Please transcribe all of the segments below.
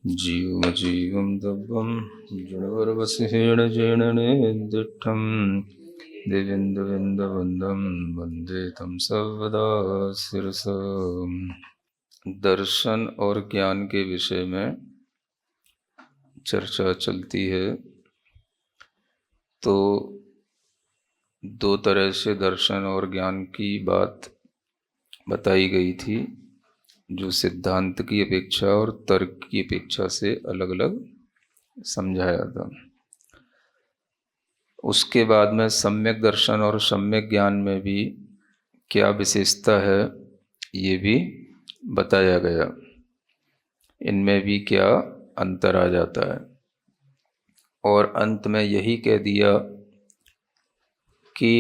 जीवमजीवं दब्बं जडवर्वसिहेण जेणने दिट्ठं दिविन्दविन्दवन्दं वन्दे तं सर्वदा शिरसा। दर्शन और ज्ञान के विषय में चर्चा चलती है। तो दो तरह से दर्शन और ज्ञान की बात बताई गई थी, जो सिद्धांत की अपेक्षा और तर्क की अपेक्षा से अलग अलग समझाया था। उसके बाद में सम्यक दर्शन और सम्यक ज्ञान में भी क्या विशेषता है ये भी बताया गया, इनमें भी क्या अंतर आ जाता है। और अंत में यही कह दिया कि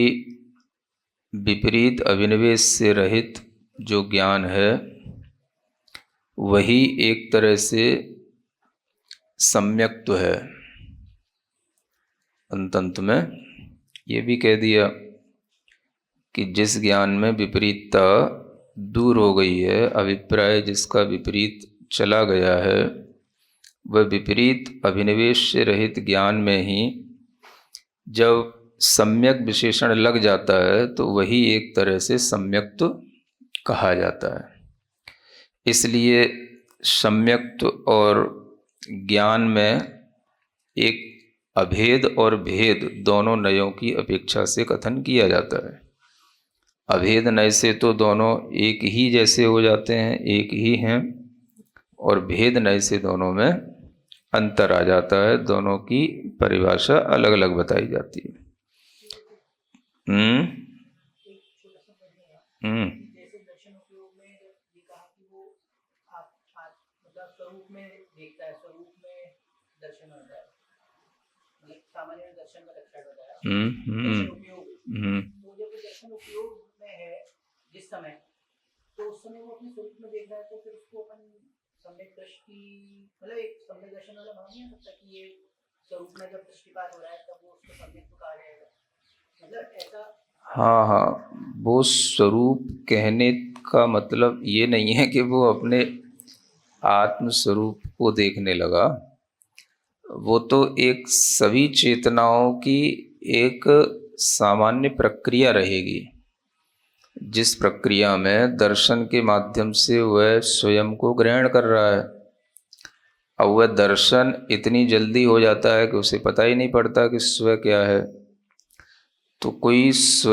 विपरीत अभिनिवेश से रहित जो ज्ञान है वही एक तरह से सम्यक्त्व है। अंत में ये भी कह दिया कि जिस ज्ञान में विपरीतता दूर हो गई है, अभिप्राय जिसका विपरीत चला गया है, वह विपरीत अभिनिवेश से रहित ज्ञान में ही जब सम्यक विशेषण लग जाता है तो वही एक तरह से सम्यक्त्व कहा जाता है। इसलिए सम्यक्त्व और ज्ञान में एक अभेद और भेद दोनों नयों की अपेक्षा से कथन किया जाता है। अभेद नय से तो दोनों एक ही जैसे हो जाते हैं, एक ही हैं, और भेद नय से दोनों में अंतर आ जाता है, दोनों की परिभाषा अलग अलग बताई जाती है। जैसे दर्शन उपयोग में ये कहा कि वो आप मतलब स्वरूप में देखता है, स्वरूप में दर्शन होता है, मतलब सामान्य दर्शन का लक्षण होता है दर्शन उपयोग। तो जब दर्शन उपयोग में है जिस समय, तो उस समय वो अपने स्वरूप में देख रहा है, तो फिर उसको अपन सम्यक दृष्टि, मतलब एक सम्यक दर्शन वाला माना नहीं सकता कि ये स्वरूप में जब दृष्टिपात हो रहा है तब वो उसको सम्यक कहा जाएगा, मतलब ऐसा। हाँ, वो स्वरूप कहने का मतलब ये नहीं है कि वो अपने आत्म स्वरूप को देखने लगा। वो तो एक सभी चेतनाओं की एक सामान्य प्रक्रिया रहेगी, जिस प्रक्रिया में दर्शन के माध्यम से वह स्वयं को ग्रहण कर रहा है। अब वह दर्शन इतनी जल्दी हो जाता है कि उसे पता ही नहीं पड़ता कि स्व क्या है। तो कोई स्व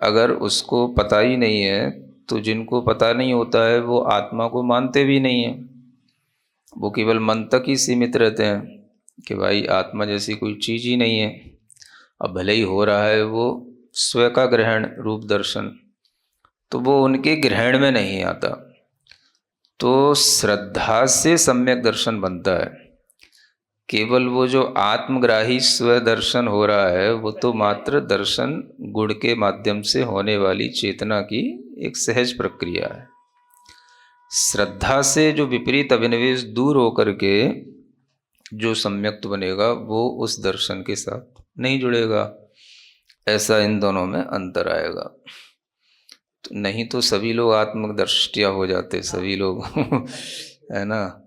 अगर उसको पता ही नहीं है, तो जिनको पता नहीं होता है वो आत्मा को मानते भी नहीं हैं। वो केवल मन तक ही सीमित रहते हैं कि भाई आत्मा जैसी कोई चीज़ ही नहीं है। अब भले ही हो रहा है वो स्व का ग्रहण रूप दर्शन, तो वो उनके ग्रहण में नहीं आता। तो श्रद्धा से सम्यक दर्शन बनता है। केवल वो जो आत्मग्राही स्व दर्शन हो रहा है वो तो मात्र दर्शन गुण के माध्यम से होने वाली चेतना की एक सहज प्रक्रिया है। श्रद्धा से जो विपरीत अभिनिवेश दूर होकर के जो सम्यक्त्व बनेगा वो उस दर्शन के साथ नहीं जुड़ेगा। ऐसा इन दोनों में अंतर आएगा। तो नहीं तो सभी लोग आत्मदृष्टिया हो जाते, सभी लोग है ना,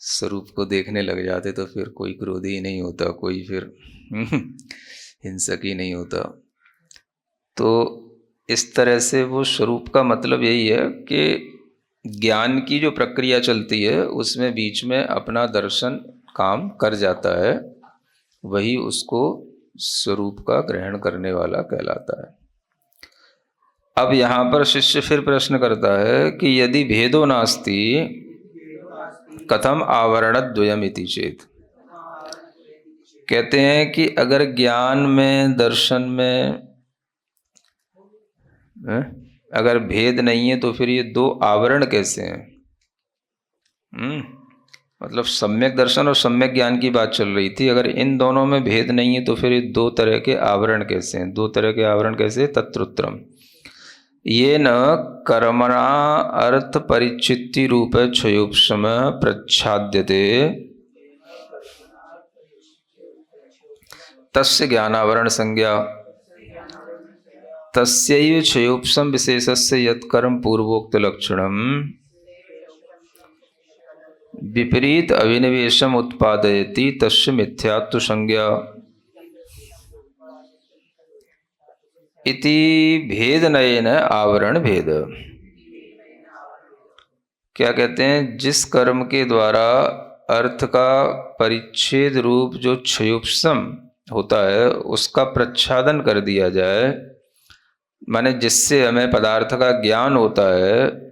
स्वरूप को देखने लग जाते, तो फिर कोई क्रोधी ही नहीं होता, कोई फिर हिंसक ही नहीं होता। तो इस तरह से वो स्वरूप का मतलब यही है कि ज्ञान की जो प्रक्रिया चलती है उसमें बीच में अपना दर्शन काम कर जाता है, वही उसको स्वरूप का ग्रहण करने वाला कहलाता है। अब यहाँ पर शिष्य फिर प्रश्न करता है कि यदि भेदो नास्ति कथम आवरणद्वयमिति चेत। कहते हैं कि अगर ज्ञान में दर्शन में अगर भेद नहीं है तो फिर ये दो आवरण कैसे हैं। मतलब सम्यक दर्शन और सम्यक ज्ञान की बात चल रही थी। अगर इन दोनों में भेद नहीं है तो फिर ये दो तरह के आवरण कैसे हैं। दो तरह के आवरण कैसे, तत्रोत्तरम ये न कर्मणा अर्थ परिचिति रूप क्षयोपशम प्रच्छाद्यते तस्य ज्ञानावरण संज्ञा तस्यैव क्षयोपशम विशेषस्य यत्कर्म पूर्वोक्त लक्षणम विपरीत अभिनिवेशम उत्पादयति तस्य मिथ्यात्व संज्ञा इति भेद नयेन आवरण भेद। क्या कहते हैं? जिस कर्म के द्वारा अर्थ का परिच्छेद रूप जो क्षयोपशम होता है उसका प्रच्छादन कर दिया जाए, माने जिससे हमें पदार्थ का ज्ञान होता है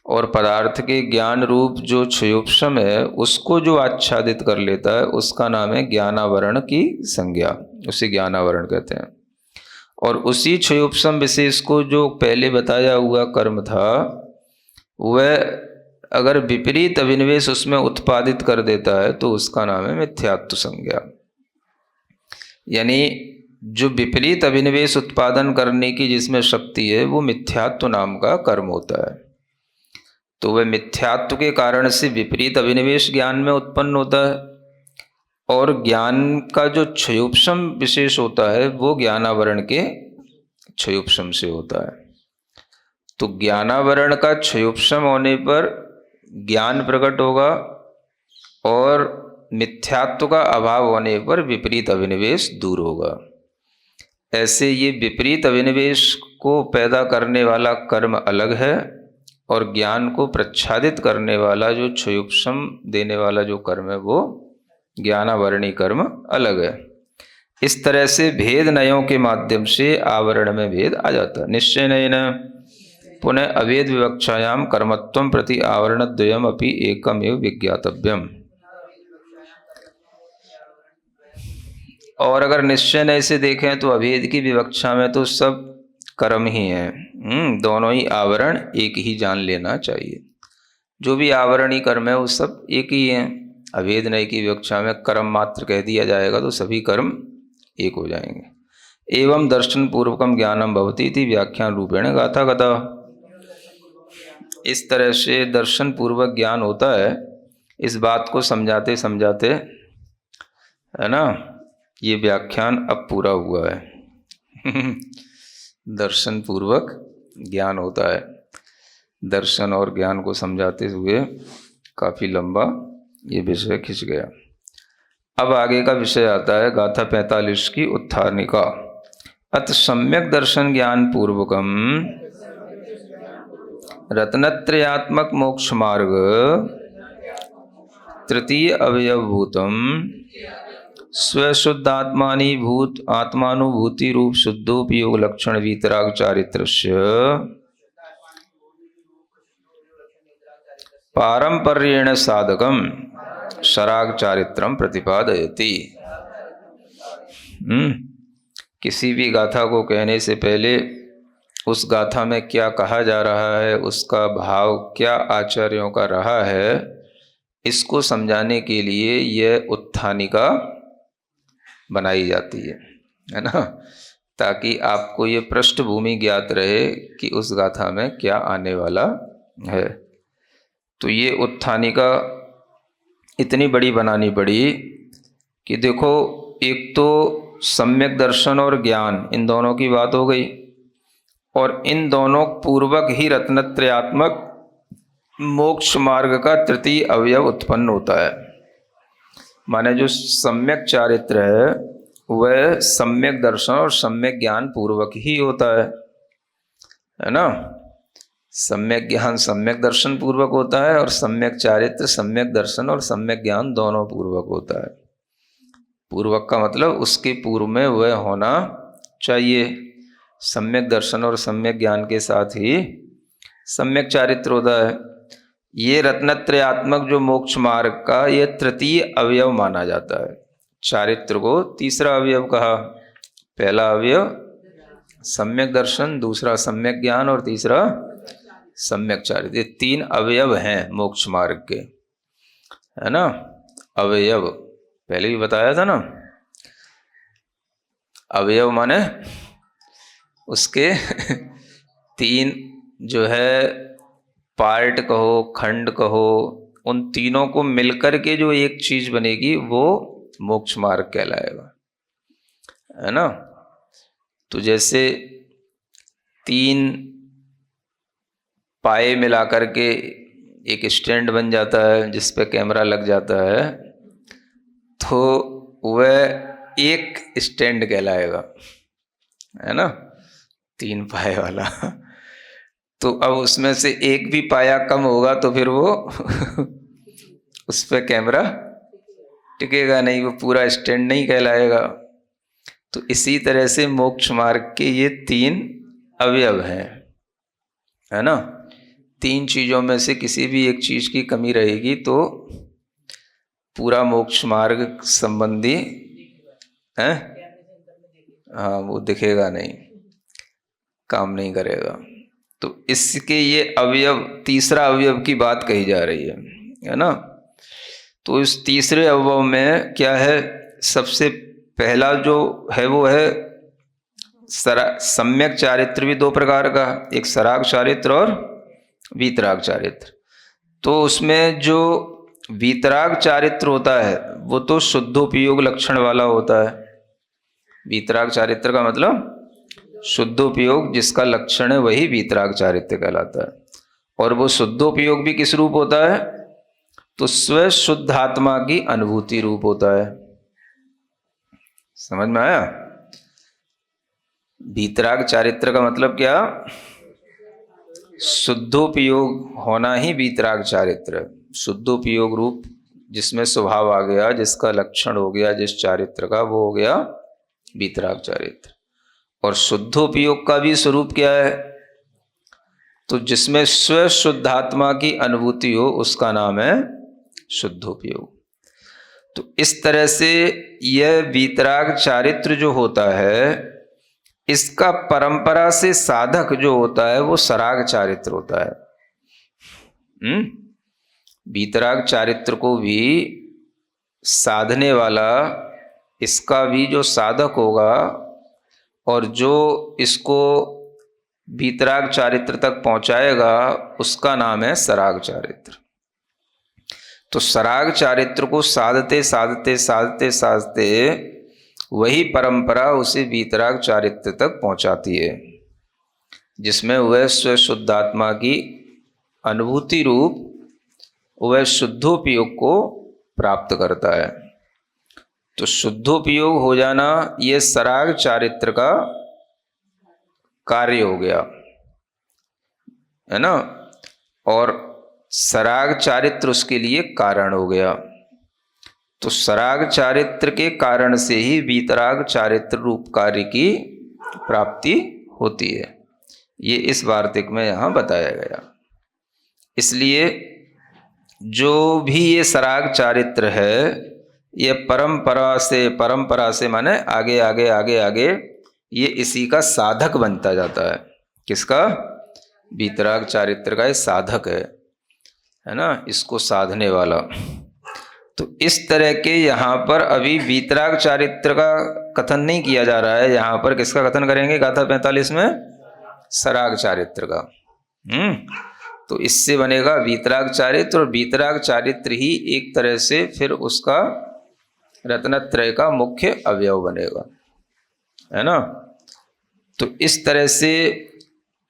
और पदार्थ के ज्ञान रूप जो क्षयोपशम है उसको जो आच्छादित कर लेता है उसका नाम है ज्ञानावरण की संज्ञा, उसे ज्ञानावरण कहते हैं। और उसी क्षयोपशम विशेष को जो पहले बताया हुआ कर्म था वह अगर विपरीत अभिनिवेश उसमें उत्पादित कर देता है तो उसका नाम है मिथ्यात्व संज्ञा। यानी जो विपरीत अभिनिवेश उत्पादन करने की जिसमें शक्ति है वो मिथ्यात्व नाम का कर्म होता है। तो वह मिथ्यात्व के कारण से विपरीत अभिनिवेश ज्ञान में उत्पन्न होता है और ज्ञान का जो क्षयोपशम विशेष होता है वो ज्ञानावरण के क्षयोपशम से होता है। तो ज्ञानावरण का क्षयोपशम होने पर ज्ञान प्रकट होगा और मिथ्यात्व का अभाव होने पर विपरीत अभिनिवेश दूर होगा। ऐसे ये विपरीत अभिनिवेश को पैदा करने वाला कर्म अलग है और ज्ञान को प्रच्छादित करने वाला जो क्षयोपशम देने वाला जो कर्म है वो ज्ञानावरणी कर्म अलग है। इस तरह से भेद नयों के माध्यम से आवरण में भेद आ जाता है। निश्चय नयेन पुनः अभेद विवक्षायाम कर्मत्वं प्रति आवरणद्वयम् अपि एकम एव विज्ञातव्यम। और अगर निश्चय नय से देखें तो अभेद की विवक्षा में तो सब कर्म ही हैं, दोनों ही आवरण एक ही जान लेना चाहिए। जो भी आवरणी कर्म है वो सब एक ही हैं। अभेद नय की विवक्षा में कर्म मात्र कह दिया जाएगा तो सभी कर्म एक हो जाएंगे। एवं दर्शन पूर्वकम ज्ञानम भवति इति व्याख्यान रूपेण गाथा कथा। इस तरह से दर्शन पूर्वक ज्ञान होता है। इस बात को समझाते समझाते है ना ये व्याख्यान अब पूरा हुआ है। दर्शन पूर्वक ज्ञान होता है। दर्शन और ज्ञान को समझाते हुए काफ़ी लंबा ये विषय खिंच गया। अब आगे का विषय आता है गाथा 45 की उत्थानिका। अत सम्यक दर्शन ज्ञान पूर्वकम रत्नत्रयात्मक मोक्ष मार्ग तृतीय अवयवभूतम स्वशुद्धात्मानि भूत आत्मानुभूति रूप शुद्धोपयोग लक्षण वीतराग चारित्रस्य पारंपर्येण साधकम शराग चारित्रम प्रतिपादयति। किसी भी गाथा को कहने से पहले उस गाथा में क्या कहा जा रहा है, उसका भाव क्या आचार्यों का रहा है, इसको समझाने के लिए यह उत्थानिका बनाई जाती है ना, ताकि आपको ये पृष्ठभूमि ज्ञात रहे कि उस गाथा में क्या आने वाला है। तो ये उत्थानिका इतनी बड़ी बनानी पड़ी कि देखो, एक तो सम्यक दर्शन और ज्ञान इन दोनों की बात हो गई और इन दोनों पूर्वक ही रत्नत्रयात्मक मोक्ष मार्ग का तृतीय अवयव उत्पन्न होता है। माने जो सम्यक चारित्र है वह सम्यक दर्शन और सम्यक ज्ञान पूर्वक ही होता है ना। सम्यक ज्ञान सम्यक दर्शन पूर्वक होता है और सम्यक चारित्र सम्यक दर्शन और सम्यक ज्ञान दोनों पूर्वक होता है। पूर्वक का मतलब उसके पूर्व में वह होना चाहिए। सम्यक दर्शन और सम्यक ज्ञान के साथ ही सम्यक चारित्र होता है। ये रत्नत्रयात्मक जो मोक्ष मार्ग का ये तृतीय अवयव माना जाता है। चारित्र को तीसरा अवयव कहा। पहला अवयव सम्यक दर्शन, दूसरा सम्यक ज्ञान और तीसरा सम्यक चारित्र। ये तीन अवयव हैं मोक्ष मार्ग के, है ना। अवयव पहले भी बताया था ना। अवयव माने उसके तीन जो है पार्ट कहो, खंड कहो, उन तीनों को मिलकर के जो एक चीज बनेगी वो मोक्ष मार्ग कहलाएगा, है ना। तो जैसे तीन पाए मिलाकर के एक स्टैंड बन जाता है जिस पे कैमरा लग जाता है, तो वह एक स्टैंड कहलाएगा, है ना, 3 पाए वाला। तो अब उसमें से एक भी पाया कम होगा तो फिर वो उस पर कैमरा टिकेगा नहीं, वो पूरा स्टैंड नहीं कहलाएगा। तो इसी तरह से मोक्ष मार्ग के ये 3 अवयव हैं, है ना। 3 चीज़ों में से किसी भी एक चीज़ की कमी रहेगी तो पूरा मोक्ष मार्ग संबंधी है, हाँ, वो दिखेगा नहीं, काम नहीं करेगा। तो इसके ये अवयव, तीसरा अवयव की बात कही जा रही है ना। तो इस तीसरे अवयव में क्या है, सबसे पहला जो है वो है सम्यक चारित्र भी 2 प्रकार का, एक सराग चारित्र और वीतराग चारित्र। तो उसमें जो वीतराग चारित्र होता है वो तो शुद्धोपयोग लक्षण वाला होता है। वीतराग चारित्र का मतलब शुद्धोपयोग जिसका लक्षण है वही वीतराग चारित्र कहलाता है। और वो शुद्धोपयोग भी किस रूप होता है, तो स्व शुद्ध आत्मा की अनुभूति रूप होता है। समझ में आया? वीतराग चारित्र का मतलब क्या, शुद्धोपयोग होना ही वीतराग चारित्र। शुद्धोपयोग रूप जिसमें स्वभाव आ गया, जिसका लक्षण हो गया जिस चारित्र का, वो हो गया वीतराग चारित्र। और शुद्धोपयोग का भी स्वरूप क्या है, तो जिसमें स्व शुद्धात्मा की अनुभूति हो उसका नाम है शुद्धोपयोग। तो इस तरह से यह वीतराग चारित्र जो होता है, इसका परंपरा से साधक जो होता है वो सराग चारित्र होता है। वीतराग चारित्र को भी साधने वाला, इसका भी जो साधक होगा और जो इसको वीतराग चारित्र तक पहुंचाएगा उसका नाम है सराग चारित्र। तो सराग चारित्र को साधते साधते साधते साधते वही परंपरा उसे वीतराग चारित्र तक पहुंचाती है, जिसमें वह स्व शुद्धात्मा की अनुभूति रूप वह शुद्धोपयोग को प्राप्त करता है। तो शुद्धोपयोग हो जाना यह सराग चारित्र का कार्य हो गया, है ना। और सराग चारित्र उसके लिए कारण हो गया। तो सराग चारित्र के कारण से ही वीतराग चारित्र रूप कार्य की प्राप्ति होती है। ये इस वार्तिक में यहाँ बताया गया। इसलिए जो भी ये सराग चारित्र है, ये परंपरा से माने आगे आगे आगे आगे ये इसी का साधक बनता जाता है। किसका? वीतराग चारित्र का ये साधक है ना, इसको साधने वाला। तो इस तरह के यहाँ पर अभी वीतराग चारित्र का कथन नहीं किया जा रहा है। यहाँ पर किसका कथन करेंगे गाथा 45 में? सराग चारित्र का। तो इससे बनेगा वीतराग चारित्र, और वीतराग चारित्र ही एक तरह से फिर उसका रत्नत्रय का मुख्य अवयव बनेगा, है ना। तो इस तरह से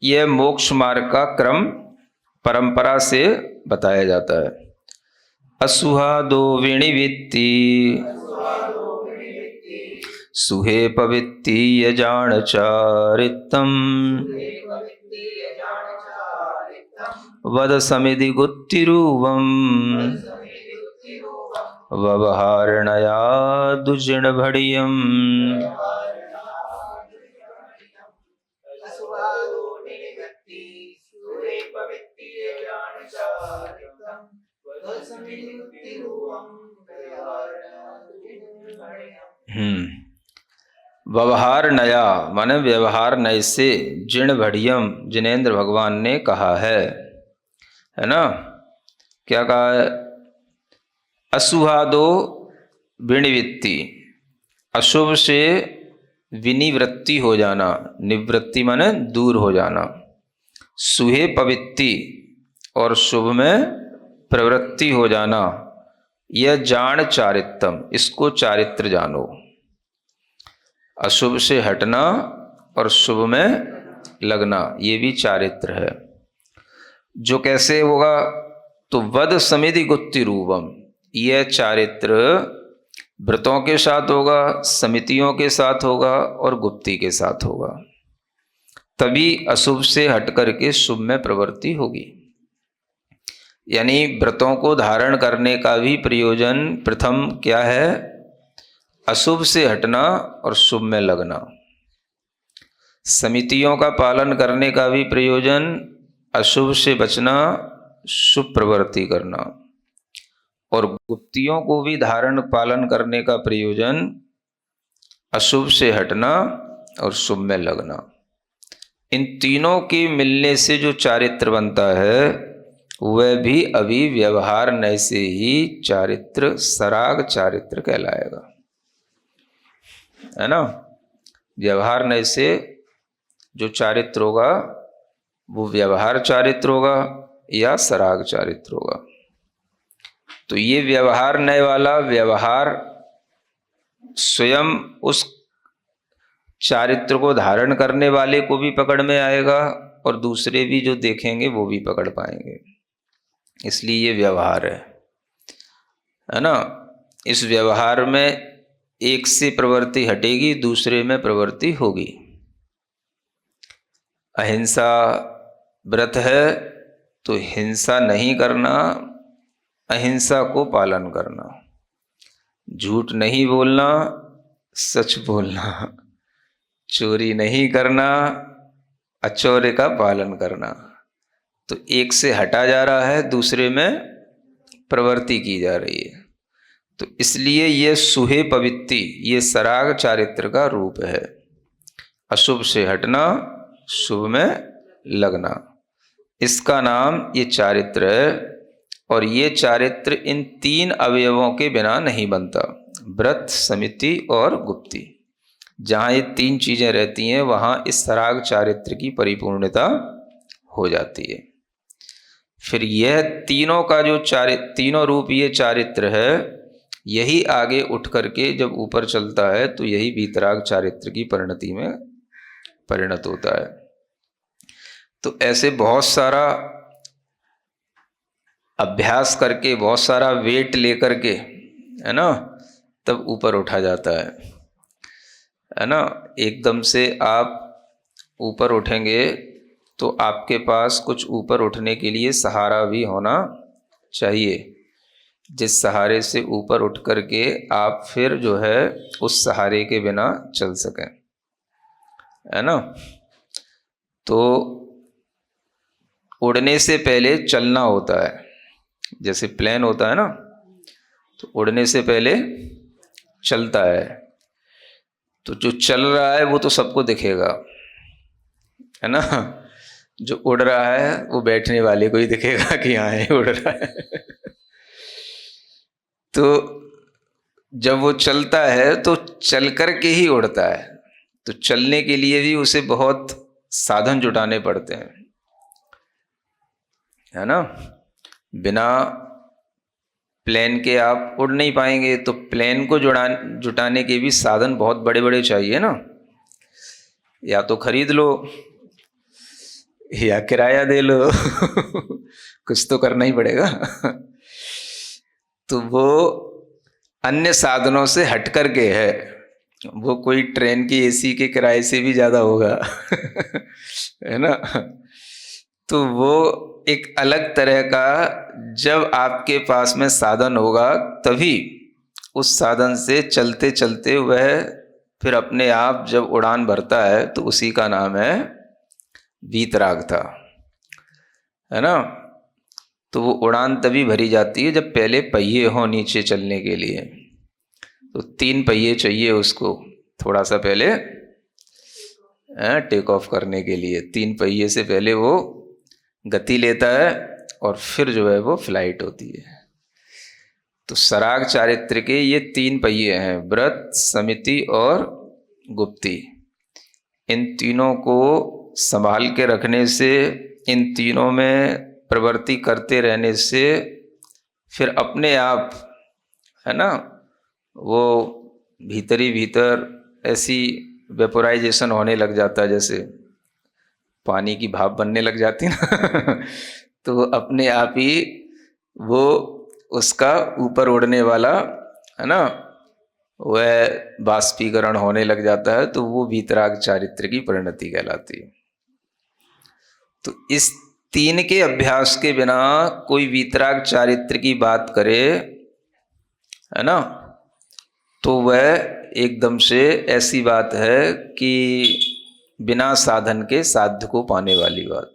यह मोक्ष मार्ग का क्रम परंपरा से बताया जाता है। असुहादो विनिवित्ति सुहे पवित्तीय जान चारितम वद समिधि गुत्तिरूवम व्यवहारणया दुजिण भड़ियम। व्यवहार नया माने व्यवहार नय से, जिण भड़ियम जिनेन्द्र भगवान ने कहा है ना। क्या कहा है? असुहादो विनिवृत्ति, अशुभ से विनिवृत्ति हो जाना, निवृत्ति माने दूर हो जाना। सुहे पवित्ति, और शुभ में प्रवृत्ति हो जाना। यह जान चारित्रम, इसको चारित्र जानो। अशुभ से हटना और शुभ में लगना, ये भी चारित्र है। जो कैसे होगा, तो वद समिति गुप्ति रूपम, यह चारित्र व्रतों के साथ होगा, समितियों के साथ होगा और गुप्ति के साथ होगा, तभी अशुभ से हट करके शुभ में प्रवृत्ति होगी। यानी व्रतों को धारण करने का भी प्रयोजन प्रथम क्या है? अशुभ से हटना और शुभ में लगना। समितियों का पालन करने का भी प्रयोजन अशुभ से बचना, शुभ प्रवृत्ति करना। और गुप्तियों को भी धारण पालन करने का प्रयोजन अशुभ से हटना और शुभ में लगना। इन तीनों के मिलने से जो चारित्र बनता है वह भी अभी व्यवहार नय से ही चारित्र सराग चारित्र कहलाएगा, है ना। व्यवहार नय से जो चारित्र होगा वो व्यवहार चारित्र होगा या सराग चारित्र होगा। तो ये व्यवहार नय वाला व्यवहार स्वयं उस चारित्र को धारण करने वाले को भी पकड़ में आएगा और दूसरे भी जो देखेंगे वो भी पकड़ पाएंगे, इसलिए ये व्यवहार है ना। इस व्यवहार में एक से प्रवृत्ति हटेगी, दूसरे में प्रवृत्ति होगी। अहिंसा व्रत है तो हिंसा नहीं करना, अहिंसा को पालन करना, झूठ नहीं बोलना, सच बोलना, चोरी नहीं करना, अचौरे का पालन करना। तो एक से हटा जा रहा है, दूसरे में प्रवृत्ति की जा रही है। तो इसलिए ये सुहे पवित्ति, ये सराग चारित्र का रूप है। अशुभ से हटना, शुभ में लगना, इसका नाम ये चारित्र है। और ये चारित्र इन तीन अवयवों के बिना नहीं बनता, व्रत, समिति और गुप्ति। जहाँ ये तीन चीजें रहती हैं वहाँ इस सराग चारित्र की परिपूर्णता हो जाती है। फिर यह तीनों का जो तीनों रूप ये चारित्र है, यही आगे उठ करके जब ऊपर चलता है तो यही वीतराग चारित्र की परिणति में परिणत होता है। तो ऐसे बहुत सारा अभ्यास करके, बहुत सारा वेट लेकर के, है ना, तब ऊपर उठा जाता है ना। एकदम से आप ऊपर उठेंगे तो आपके पास कुछ ऊपर उठने के लिए सहारा भी होना चाहिए, जिस सहारे से ऊपर उठ करके आप फिर जो है उस सहारे के बिना चल सकें, है ना। तो उड़ने से पहले चलना होता है, जैसे प्लेन होता है ना, तो उड़ने से पहले चलता है। तो जो चल रहा है वो तो सबको दिखेगा, है ना। जो उड़ रहा है वो बैठने वाले को ही दिखेगा कि हाँ ये उड़ रहा है। तो जब वो चलता है तो चल कर के ही उड़ता है। तो चलने के लिए भी उसे बहुत साधन जुटाने पड़ते हैं, है ना। बिना प्लेन के आप उड़ नहीं पाएंगे, तो प्लेन को जुटाने के भी साधन बहुत बड़े बड़े चाहिए ना। या तो खरीद लो या किराया दे लो कुछ तो करना ही पड़ेगा। तो वो अन्य साधनों से हट कर के है, वो कोई ट्रेन की एसी के किराए से भी ज़्यादा होगा है ना। तो वो एक अलग तरह का, जब आपके पास में साधन होगा तभी उस साधन से चलते चलते वह फिर अपने आप जब उड़ान भरता है तो उसी का नाम है वीतराग था, है ना। तो वो उड़ान तभी भरी जाती है जब पहले पहिए हों नीचे चलने के लिए। तो 3 पहिए चाहिए उसको थोड़ा सा पहले टेक ऑफ करने के लिए। 3 पहिए से पहले वो गति लेता है और फिर जो है वो फ्लाइट होती है। तो सराग चारित्र के ये 3 पहिए हैं, व्रत, समिति और गुप्ति। इन तीनों को संभाल के रखने से, इन तीनों में प्रवृत्ति करते रहने से फिर अपने आप, है ना, वो भीतर ही भीतर ऐसी वेपोराइजेशन होने लग जाता है, जैसे पानी की भाप बनने लग जाती है ना तो अपने आप ही वो उसका ऊपर उड़ने वाला है ना, वह बाष्पीकरण होने लग जाता है, तो वो वीतराग चारित्र की परिणति कहलाती है। तो इस 3 के अभ्यास के बिना कोई वीतराग चारित्र की बात करे, है ना, तो वह एकदम से ऐसी बात है कि बिना साधन के साध्य को पाने वाली बात।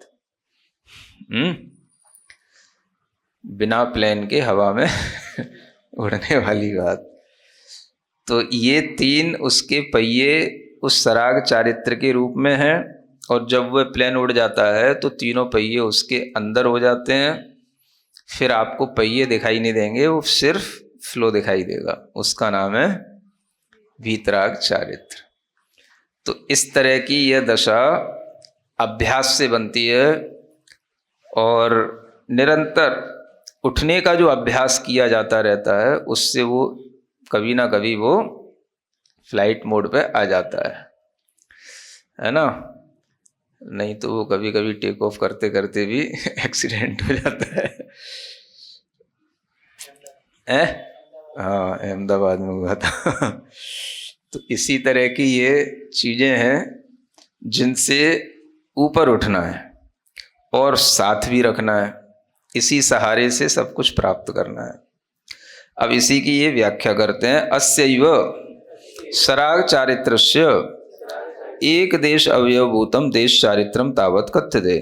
बिना प्लेन के हवा में उड़ने वाली बात। तो ये 3 उसके पहिए उस सराग चारित्र के रूप में हैं, और जब वह प्लेन उड़ जाता है तो तीनों पहिए उसके अंदर हो जाते हैं। फिर आपको पहिए दिखाई नहीं देंगे, वो सिर्फ फ्लो दिखाई देगा, उसका नाम है वीतराग चारित्र। तो इस तरह की यह दशा अभ्यास से बनती है, और निरंतर उठने का जो अभ्यास किया जाता रहता है उससे वो कभी ना कभी वो फ्लाइट मोड पे आ जाता है ना। नहीं तो वो कभी कभी टेक ऑफ करते करते भी एक्सीडेंट हो जाता है। हाँ, अहमदाबाद में हुआ था। तो इसी तरह की ये चीज़ें हैं जिनसे ऊपर उठना है और साथ भी रखना है, इसी सहारे से सब कुछ प्राप्त करना है। अब इसी की ये व्याख्या करते हैं। अस्यैव सराग चारित्रस्य एक देश अवयवभूतम देश चारित्रम तावत कथ्यते।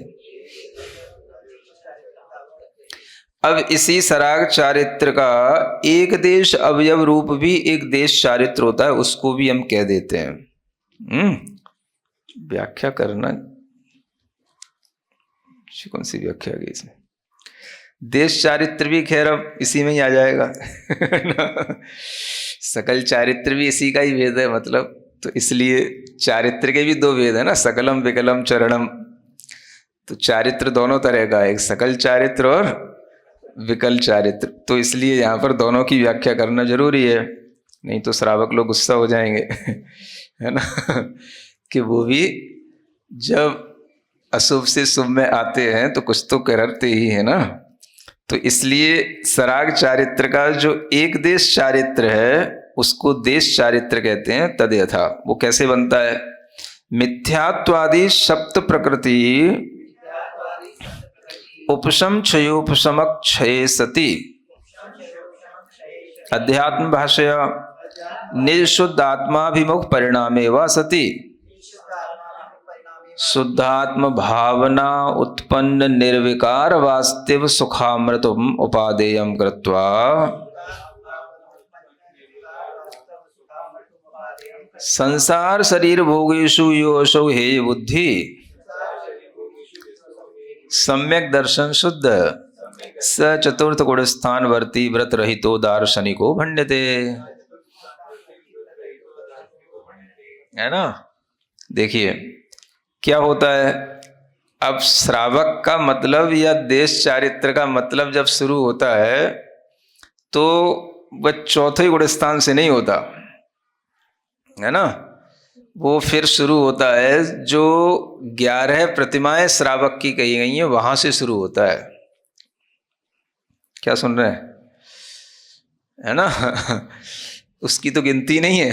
अब इसी सराग चारित्र का एक देश अवयव रूप भी एक देश चारित्र होता है, उसको भी हम कह देते हैं। व्याख्या करना, कौन सी व्याख्या की इसमें? देश चारित्र भी खैर अब इसी में ही आ जाएगा। सकल चारित्र भी इसी का ही भेद है, मतलब तो इसलिए चारित्र के भी 2 भेद है ना, सकलम विकलम चरणम। तो चारित्र दोनों तरह का, एक सकल चारित्र और विकल चारित्र। तो इसलिए यहाँ पर दोनों की व्याख्या करना जरूरी है, नहीं तो श्रावक लोग गुस्सा हो जाएंगे, है ना, कि वो भी जब अशुभ से शुभ में आते हैं तो कुछ तो करते ही है ना। तो इसलिए सराग चारित्र का जो एक देश चारित्र है उसको देश चारित्र कहते हैं। तद यथा, वो कैसे बनता है? मिथ्यात्वादि सप्त प्रकृति उपशम क्षयोपशमक क्षये सति अध्यात्म भाषया निशुद्धात्माभिमुख परिणामे वा सति शुद्धात्म भावना उत्पन्न निर्विकार वास्तव सुखामृतम उपादेयम कृत्वा संसार शरीर भोगेषु योऽसौ हेय बुद्धि सम्यक दर्शन शुद्ध स चतुर्थ गुण स्थान वर्ती व्रत रहितो दार्शनिको भण्यते। है ना। देखिए क्या होता है, अब श्रावक का मतलब या देश चारित्र का मतलब जब शुरू होता है तो वह चौथे गुण स्थान से नहीं होता है ना, वो फिर शुरू होता है जो 11 प्रतिमाएं श्रावक की कही गई हैं वहां से शुरू होता है। क्या सुन रहे हैं, है ना। उसकी तो गिनती नहीं है।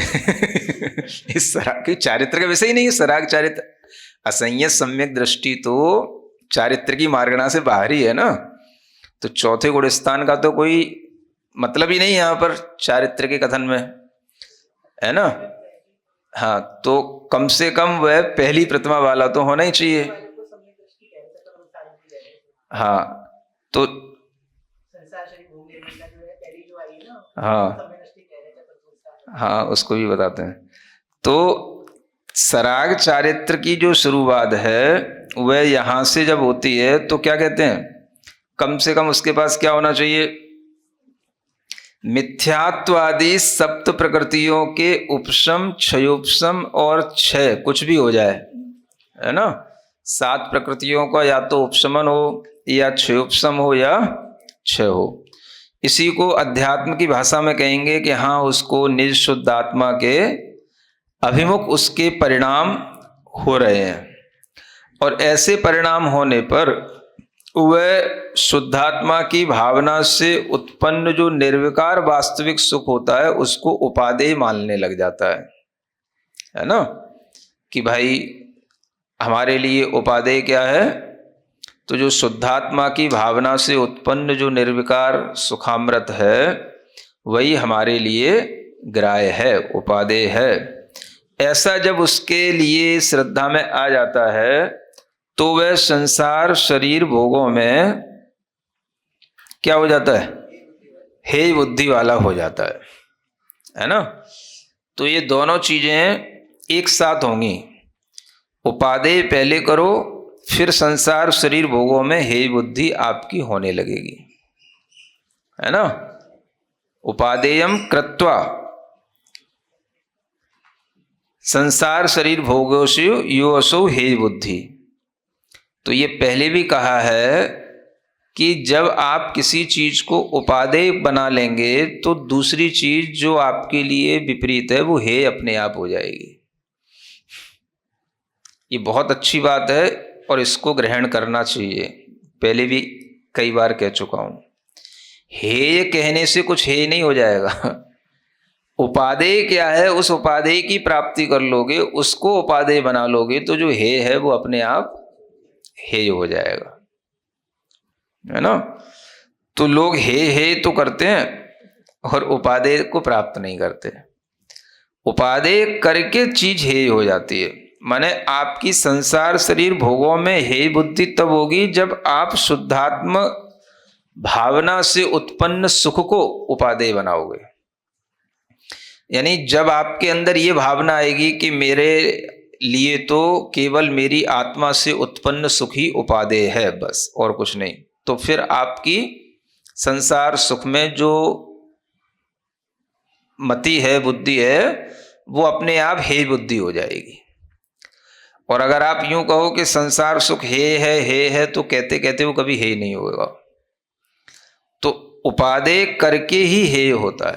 इस सराग के चारित्र का विषय ही नहीं है। सराग चारित्र असंयत सम्यक दृष्टि तो चारित्र की मार्गणा से बाहर ही है ना। तो चौथे गुण स्थान का तो कोई मतलब ही नहीं यहाँ पर चारित्र के कथन में, है ना। हाँ, तो कम से कम वह पहली प्रतिमा वाला तो होना ही चाहिए। हाँ, तो हाँ हाँ, उसको भी बताते हैं। तो सराग चारित्र की जो शुरुआत है वह यहां से जब होती है तो क्या कहते हैं, कम से कम उसके पास क्या होना चाहिए, मिथ्यात्वादि सप्त प्रकृतियों के उपशम क्षयोपशम और क्षय कुछ भी हो जाए, है ना। 7 प्रकृतियों का या तो उपशमन हो या क्षयोपशम हो या क्षय हो। इसी को अध्यात्म की भाषा में कहेंगे कि हाँ, उसको निज शुद्ध आत्मा के अभिमुख उसके परिणाम हो रहे हैं। और ऐसे परिणाम होने पर वह शुद्धात्मा की भावना से उत्पन्न जो निर्विकार वास्तविक सुख होता है उसको उपादेय मानने लग जाता है ना, कि भाई हमारे लिए उपादेय क्या है, तो जो शुद्धात्मा की भावना से उत्पन्न जो निर्विकार सुखामृत है वही हमारे लिए ग्राह्य है, उपादेय है। ऐसा जब उसके लिए श्रद्धा में आ जाता है तो वह संसार शरीर भोगों में क्या हो जाता है, हेय बुद्धि वाला हो जाता है ना। तो ये दोनों चीजें एक साथ होंगी, उपादेय पहले करो फिर संसार शरीर भोगों में हेय बुद्धि आपकी होने लगेगी, है ना। उपादेयम कृत्वा संसार शरीर भोगों से योऽसौ हेय बुद्धि। तो ये पहले भी कहा है कि जब आप किसी चीज को उपादेय बना लेंगे तो दूसरी चीज जो आपके लिए विपरीत है वो हेय अपने आप हो जाएगी। ये बहुत अच्छी बात है और इसको ग्रहण करना चाहिए। पहले भी कई बार कह चुका हूं, हेय कहने से कुछ हेय नहीं हो जाएगा। उपादेय क्या है, उस उपादेय की प्राप्ति कर लोगे, उसको उपादेय बना लोगे तो जो हेय है वो अपने आप हेय हो जाएगा, है ना। तो लोग हेय हेय तो करते हैं और उपादेय को प्राप्त नहीं करते। उपादेय करके चीज हेय हो जाती है। माने आपकी संसार शरीर भोगों में हेय बुद्धि तब होगी जब आप शुद्धात्म भावना से उत्पन्न सुख को उपादेय बनाओगे। यानी जब आपके अंदर ये भावना आएगी कि मेरे लिए तो केवल मेरी आत्मा से उत्पन्न सुख ही उपादेय है, बस और कुछ नहीं, तो फिर आपकी संसार सुख में जो मति है, बुद्धि है, वो अपने आप हेय बुद्धि हो जाएगी। और अगर आप यूं कहो कि संसार सुख हेय है तो कहते कहते वो कभी हेय नहीं होगा। तो उपादेय करके ही हेय होता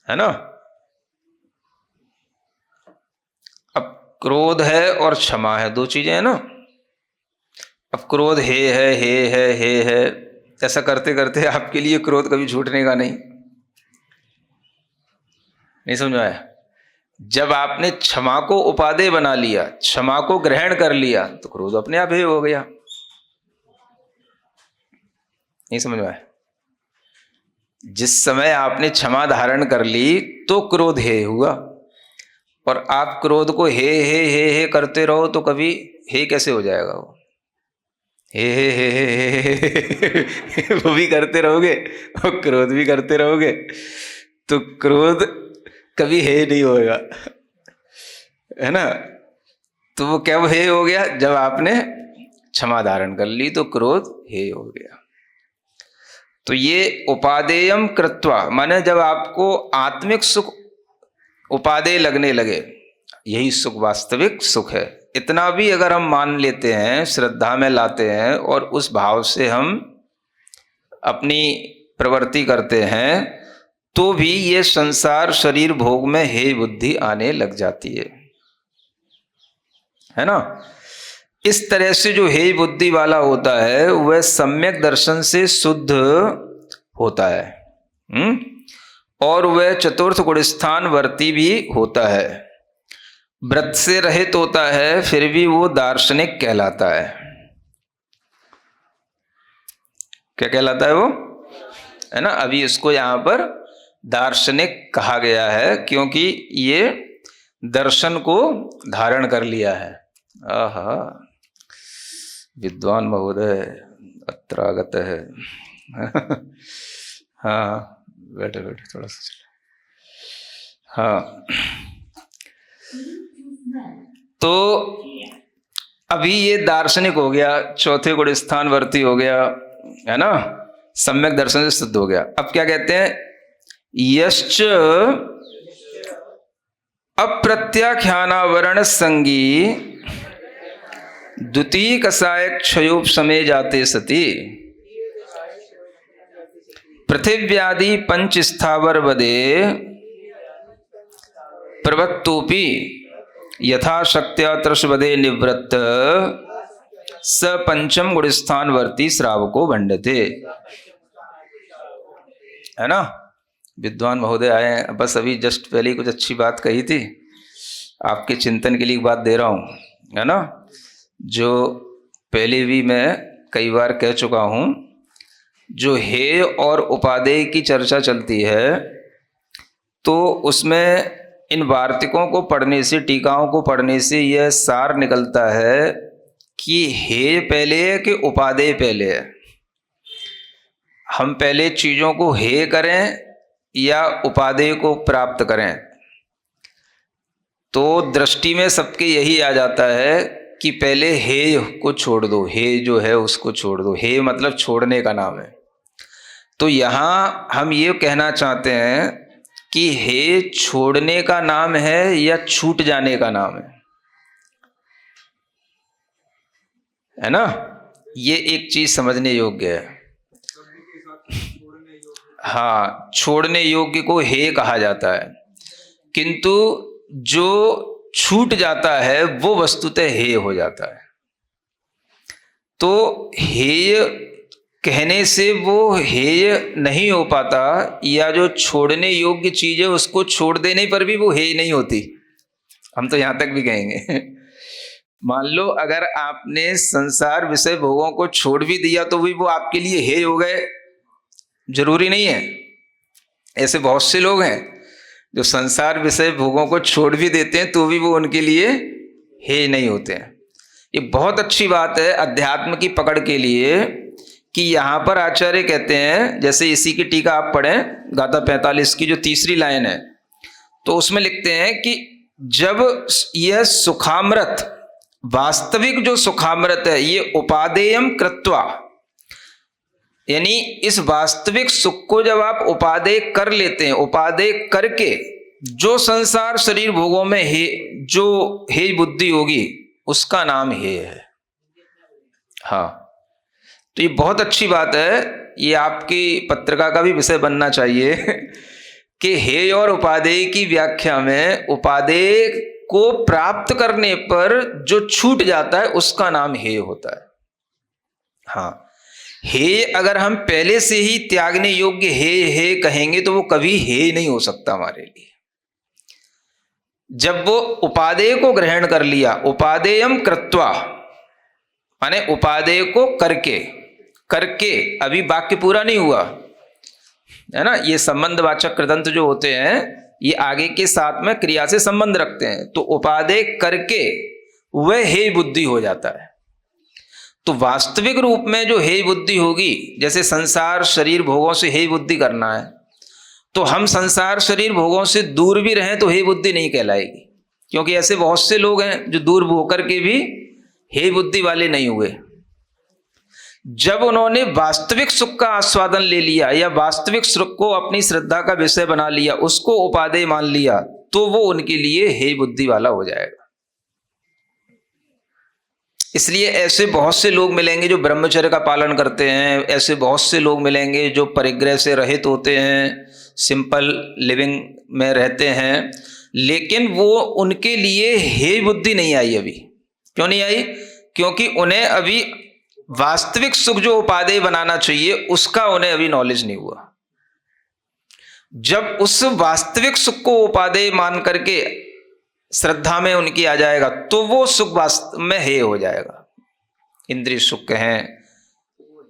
है ना। अब क्रोध है और क्षमा है, दो चीजें हैं ना। अब क्रोध हेय है, ऐसा करते करते आपके लिए क्रोध कभी छूटने का नहीं समझ में आया। जब आपने क्षमा को उपादेय बना लिया, क्षमा को ग्रहण कर लिया, तो क्रोध अपने आप हेय हो गया। नहीं समझ में आया। जिस समय आपने क्षमा धारण कर ली तो क्रोध हेय हुआ, और आप क्रोध को हे करते रहो तो कभी हे कैसे हो जाएगा। वो हे वो भी करते रहोगे और क्रोध भी करते रहोगे तो क्रोध कभी हे नहीं होगा, है ना। तो वो क्या हे हो गया, जब आपने क्षमा धारण कर ली तो क्रोध हे हो गया। तो ये उपादेयम कृत्वा माने जब आपको आत्मिक सुख उपादेय लगने लगे, यही सुख वास्तविक सुख है, इतना भी अगर हम मान लेते हैं, श्रद्धा में लाते हैं और उस भाव से हम अपनी प्रवृत्ति करते हैं, तो भी ये संसार शरीर भोग में हेय बुद्धि आने लग जाती है ना। इस तरह से जो हेय बुद्धि वाला होता है वह सम्यक दर्शन से शुद्ध होता है, और वह चतुर्थ गुणस्थान वर्ती भी होता है। व्रत से रहित होता है फिर भी वो दार्शनिक कहलाता है। क्या कहलाता है वो, है ना। अभी इसको यहां पर दार्शनिक कहा गया है क्योंकि ये दर्शन को धारण कर लिया है। आहा, विद्वान महोदय अत्र आगत है। हाँ बैठे बैठे थोड़ा सा चले। हाँ, तो अभी ये दार्शनिक हो गया, चौथे गुण स्थान वर्ती हो गया, है ना, सम्यक दर्शन से सिद्ध हो गया। अब क्या कहते हैं, यश्च अप्रत्याख्यानावरण संगी द्वितीय कसाय क्षयोप समय जाते सती पृथिव्यादि पंच स्थावर वदे प्रवत्तोपि यथाशक्त्या त्रस्वदे निवृत्त स पंचम गुणस्थान वर्ती श्रावको भंडते, है ना। विद्वान महोदय आए हैं, बस अभी जस्ट पहले ही कुछ अच्छी बात कही थी, आपके चिंतन के लिए बात दे रहा हूँ, है ना। जो पहले भी मैं कई बार कह चुका हूँ, जो हेय और उपादेय की चर्चा चलती है तो उसमें इन वार्तिकों को पढ़ने से, टीकाओं को पढ़ने से यह सार निकलता है कि हेय पहले है कि उपादेय पहले है। हम पहले चीज़ों को हेय करें या उपादेय को प्राप्त करें, तो दृष्टि में सबके यही आ जाता है कि पहले हेय को छोड़ दो, हेय जो है उसको छोड़ दो। हेय मतलब छोड़ने का नाम है। तो यहाँ हम ये कहना चाहते हैं कि हेय छोड़ने का नाम है या छूट जाने का नाम है ना। ये एक चीज समझने योग्य है। हाँ, छोड़ने योग्य को हेय कहा जाता है, किंतु जो छूट जाता है वो वस्तुतः हेय हो जाता है। तो हेय कहने से वो हेय नहीं हो पाता, या जो छोड़ने योग्य चीज है उसको छोड़ देने पर भी वो हेय नहीं होती। हम तो यहां तक भी कहेंगे मान लो अगर आपने संसार विषय भोगों को छोड़ भी दिया तो भी वो आपके लिए हेय हो गए, जरूरी नहीं है। ऐसे बहुत से लोग हैं जो संसार विषय भोगों को छोड़ भी देते हैं तो भी वो उनके लिए हेय नहीं होते हैं। ये बहुत अच्छी बात है अध्यात्म की पकड़ के लिए कि यहाँ पर आचार्य कहते हैं, जैसे इसी की टीका आप पढ़ें, गाथा 45 की जो तीसरी लाइन है, तो उसमें लिखते हैं कि जब यह सुखामृत, वास्तविक जो सुखामृत है, ये उपादेयम कृत्वा, यानी इस वास्तविक सुख को जब आप उपादेय कर लेते हैं, उपादेय करके जो संसार शरीर भोगों में हे जो हेय बुद्धि होगी उसका नाम हेय है। हाँ, तो ये बहुत अच्छी बात है, ये आपकी पत्रिका का भी विषय बनना चाहिए कि हेय और उपादेय की व्याख्या में उपादेय को प्राप्त करने पर जो छूट जाता है उसका नाम हेय होता है। हाँ, हेय अगर हम पहले से ही त्यागने योग्य हेय हे कहेंगे तो वो कभी हेय नहीं हो सकता हमारे लिए। जब वो उपादेय को ग्रहण कर लिया, उपादेयम कृत्वा माने उपादेय को करके, अभी वाक्य पूरा नहीं हुआ है ना। ये संबंधवाचक कृदंत जो होते हैं ये आगे के साथ में क्रिया से संबंध रखते हैं, तो उपादेय करके वह हेय बुद्धि हो जाता है। तो वास्तविक रूप में जो हेय बुद्धि होगी, जैसे संसार शरीर भोगों से हेय बुद्धि करना है, तो हम संसार शरीर भोगों से दूर भी रहें तो हेय बुद्धि नहीं कहलाएगी, क्योंकि ऐसे बहुत से लोग हैं जो दूर होकर के भी हेय बुद्धि वाले नहीं हुए। जब उन्होंने वास्तविक सुख का आस्वादन ले लिया या वास्तविक सुख को अपनी श्रद्धा का विषय बना लिया, उसको उपादेय मान लिया, तो वो उनके लिए हेय बुद्धि वाला हो जाएगा। इसलिए ऐसे बहुत से लोग मिलेंगे जो ब्रह्मचर्य का पालन करते हैं, ऐसे बहुत से लोग मिलेंगे जो परिग्रह से रहित होते हैं, सिंपल लिविंग में रहते हैं, लेकिन वो उनके लिए हेय बुद्धि नहीं आई अभी। क्यों नहीं आई? क्योंकि उन्हें अभी वास्तविक सुख जो उपादेय बनाना चाहिए उसका उन्हें अभी नॉलेज नहीं हुआ। जब उस वास्तविक सुख को उपादेय मान करके श्रद्धा में उनकी आ जाएगा तो वो सुख वास्तव में हेय हो जाएगा। इंद्रिय सुख कहें,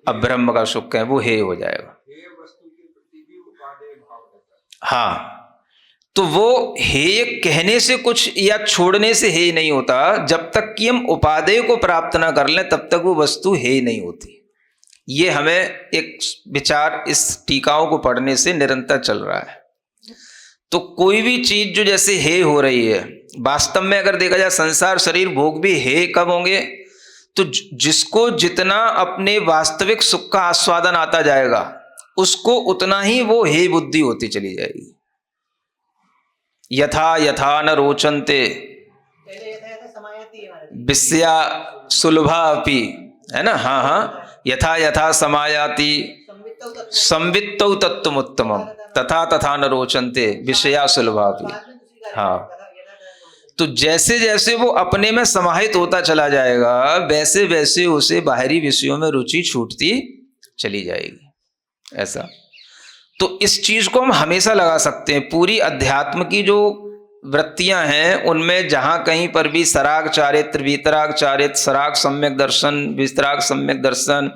अब्रह्म का सुख कहें, वो हेय हो जाएगा। हाँ, तो वो हेय कहने से कुछ या छोड़ने से हेय नहीं होता। जब तक कि हम उपादेय को प्राप्त ना कर लें तब तक वो वस्तु हेय नहीं होती। ये हमें एक विचार इस टीकाओं को पढ़ने से निरंतर चल रहा है। तो कोई भी चीज जो जैसे हेय हो रही है, वास्तव में अगर देखा जाए संसार शरीर भोग भी हेय कब होंगे? तो जिसको जितना अपने वास्तविक सुख का आस्वादन आता जाएगा उसको उतना ही वो हेय बुद्धि होती चली जाएगी। यथा यथा न रोचन्ते विषया सुलभा अपि, है ना। हाँ हाँ, यथा यथा समायाति संवित्तौ तत्त्वमुत्तमम् तथा तथा न रोचन्ते विषया सुलभा अपि। हाँ, तो जैसे जैसे वो अपने में समाहित होता चला जाएगा वैसे वैसे उसे बाहरी विषयों में रुचि छूटती चली जाएगी। ऐसा तो इस चीज को हम हमेशा लगा सकते हैं। पूरी अध्यात्म की जो वृत्तियां हैं उनमें जहां कहीं पर भी सराग चारित्र, वीतराग चारित्र, सराग सम्यक दर्शन, वितराग सम्यक दर्शन,